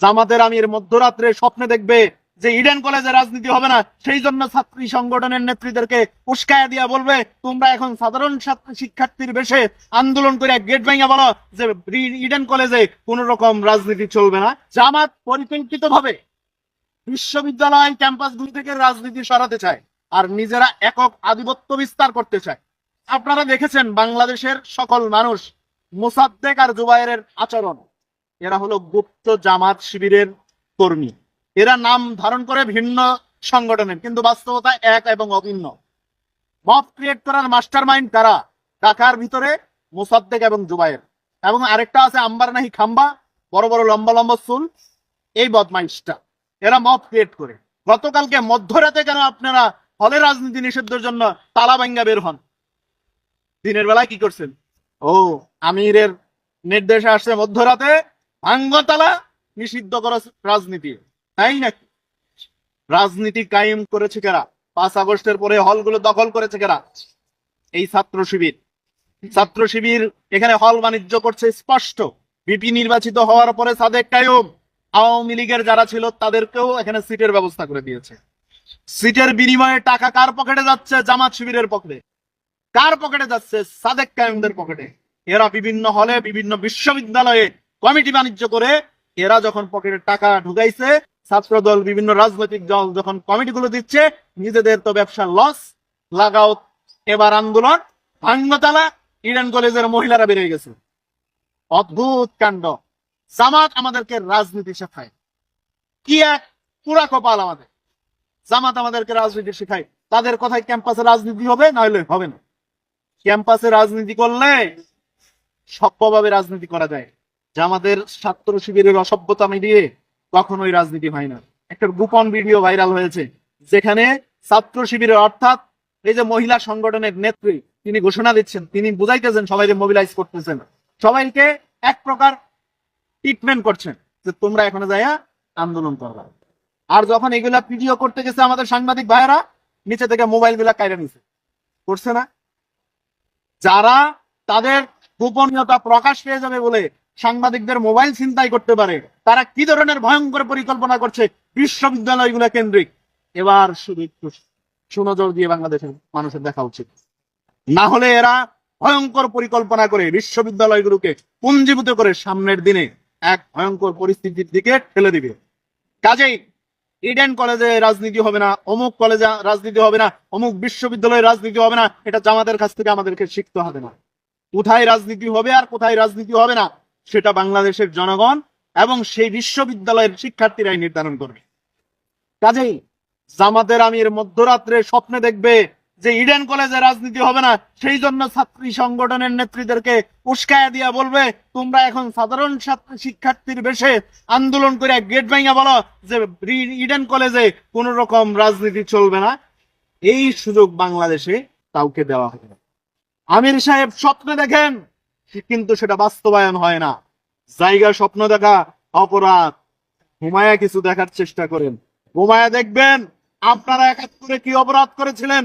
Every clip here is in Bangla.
জামাতের আমির মধ্যরাত্রে স্বপ্নে দেখবে যে ইডেন কলেজে রাজনীতি হবে না, সেই জন্য ছাত্রী সংগঠনের নেত্রীদেরকে উস্কায়া দিয়া বলবে তোমরা এখন সাধারণ শিক্ষার্থীর বেশে আন্দোলন করে গেট ভাঙা বলো যে ইডেন কলেজে কোন রকম রাজনীতি চলবে না। জামাত পরিকল্পিত ভাবে বিশ্ববিদ্যালয় ক্যাম্পাসগুলি থেকে রাজনীতি সরাতে চায় আর নিজেরা একক আধিপত্য বিস্তার করতে চায়। আপনারা দেখেছেন বাংলাদেশের সকল মানুষ মোসাদ্দেক আর জুবায়েরের আচরণ। এরা হলো গুপ্ত জামাত শিবিরের কর্মী। এরা নাম ধারণ করে ভিন্ন সংগঠনের, কিন্তু বাস্তবতা এক এবং অভিন্ন। মব ক্রিয়েট করার মাস্টার মাইন্ড কারা? ঢাকার ভিতরে মোসাদ্দেক এবং জুবায়ের, এবং আরেকটা আছে আম্বার নাহি খাম্বা, বড় বড় লম্বা লম্বা চুল, এই বদমাইশটা। এরা মব ক্রিয়েট করে। গতকালকে মধ্যরাতে কেন আপনারা হলে রাজনীতি নিষিদ্ধের জন্য তালা ভাঙ্গা বের হন? দিনের বেলায় কি করছেন? ও, আমিরের নির্দেশে আসছে মধ্যরাতে ভাঙ্গতালা নিষিদ্ধ করা রাজনীতি, তাই নাকি? রাজনীতি কায়েম করেছে কারা? 5 আগস্টের পরে হলগুলো দখল করেছে কারা? এই ছাত্র শিবির। ছাত্র শিবির এখানে হল বাণিজ্য করছে স্পষ্ট। বিপি নির্বাচিত হওয়ার পরে সাদেক কায়ুম আওয়ামী লীগের যারা ছিল তাদেরকেও এখানে সিটের ব্যবস্থা করে দিয়েছে। সিটের বিনিময়ে টাকা কার পকেটে যাচ্ছে? জামাত শিবিরের পকেটে। কার পকেটে যাচ্ছে? সাদেক কায়ুমদের পকেটে। এরা বিভিন্ন হলে বিভিন্ন বিশ্ববিদ্যালয়ে কমিটি বাণিজ্য করে এরা যখন পকেটে টাকা ঢুকাইছে, ছাত্র দল বিভিন্ন রাজনৈতিক দল যখন কমিটিগুলো দিচ্ছে, নিজেদের তো ব্যবসার লস লাগাও। এবার আন্দোলন ভাঙ্গতালা ইডেন কলেজের মহিলারা বেরিয়ে গেছে। অদ্ভুত কাণ্ড। জামাত আমাদেরকে রাজনীতি শেখায়। কি এক পুরা কপাল আমাদের! জামাত আমাদেরকে রাজনীতি শেখায়। তাদের কথায় ক্যাম্পাসে রাজনীতি হবে, নইলে হবে না। ক্যাম্পাসে রাজনীতি করলে সভ্যভাবে রাজনীতি করা যায়। জামাতের ছাত্র শিবিরের অসভ্যতা মিলিয়ে কখনোই রাজনীতি হয় না। একটা গোপন ভিডিও ভাইরাল হয়েছে যেখানে ছাত্র শিবিরের অর্থাৎ এই যে মহিলা সংগঠনের নেত্রী, তিনি ঘোষণা দিচ্ছেন, তিনি বুঝাইতেছেন, সবাইকে মোবিলাইজ করতেছেন, সবাইকে এক প্রকার ট্রিটমেন্ট করছেন যে তোমরা এখানে যাইয়া আন্দোলন করবা। আর যখন এগুলা ভিডিও করতে গেছে আমাদের সাংবাদিক ভাইয়েরা নিচে থেকে মোবাইল গুলা কাইরা নিছে, করছে না? যারা তাদের গোপনীয়তা প্রকাশ পেয়ে যাবে বলে সাংবাদিকদের মোবাইল ছিনতাই করতে পারে, তারা কি ধরনের ভয়ঙ্কর পরিকল্পনা করছে বিশ্ববিদ্যালয়গুলো কেন্দ্রিক, এবার শুধু একটু সুনজর দিয়ে বাংলাদেশের মানুষের দেখা উচিত। না হলে এরা ভয়ঙ্কর পরিকল্পনা করে বিশ্ববিদ্যালয়গুলোকে পুঞ্জীভূত করে সামনের দিনে এক ভয়ঙ্কর পরিস্থিতির দিকে ঠেলে দিবে। কাজেই ইডেন কলেজে রাজনীতি হবে না, অমুক কলেজে রাজনীতি হবে না, অমুক বিশ্ববিদ্যালয়ে রাজনীতি হবে না, এটা জামাতের কাছ থেকে আমাদেরকে শিখতে হবে না। কোথায় রাজনীতি হবে আর কোথায় রাজনীতি হবে না সেটা বাংলাদেশের জনগণ এবং সেই বিশ্ববিদ্যালয়ের শিক্ষার্থীরাই নির্ধারণ করবে। কাজেই জামাতের আমির মধ্যরাত্রে স্বপ্নে দেখবে যে ইডেন কলেজে রাজনীতি হবে না, সেই জন্য ছাত্রী সংগঠনের নেত্রীদেরকে উস্কায়া দিয়া বলবে তোমরা এখন সাধারণ শিক্ষার্থীর বেশে আন্দোলন করে গেট ভাঙা বলো যে ইডেন কলেজে কোন রকম রাজনীতি চলবে না। এই সুযোগ বাংলাদেশে কাউকে দেওয়া হবে না। আমির সাহেব স্বপ্নে দেখেন, কিন্তু সেটা বাস্তবায়ন হয় না। জায়গা স্বপ্ন দেখা অপরাধ। ঘুমায়া কিছু দেখার চেষ্টা করেন, ঘুমায়া দেখবেন আপনারা 71-এ কি অপরাধ করেছিলেন।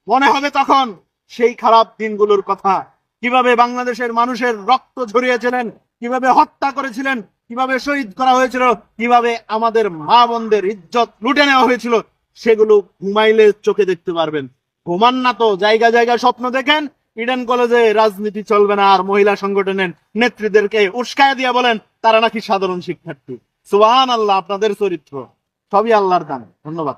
মনে হবে তখন সেই খারাপ দিনগুলোর কথা, কিভাবে বাংলাদেশের মানুষের রক্ত ঝরিয়েছিলেন, কিভাবে হত্যা করেছিলেন, কিভাবে শহীদ করা হয়েছিল, কিভাবে আমাদের মা বোনদের ইজ্জত লুটে নেওয়া হয়েছিল। সেগুলো ঘুমাইলে চোখে দেখতে পারবেন। ঘুমান না তো, জায়গা জায়গা স্বপ্ন দেখেন ইডেন কলেজে রাজনীতি চলবে না, আর মহিলা সংগঠনের নেত্রীদেরকে উস্কায়া দিয়া বলেন তারা নাকি সাধারণ শিক্ষার্থী। সুবহানাল্লাহ, আপনাদের চরিত্র সবই আল্লাহর দান। ধন্যবাদ।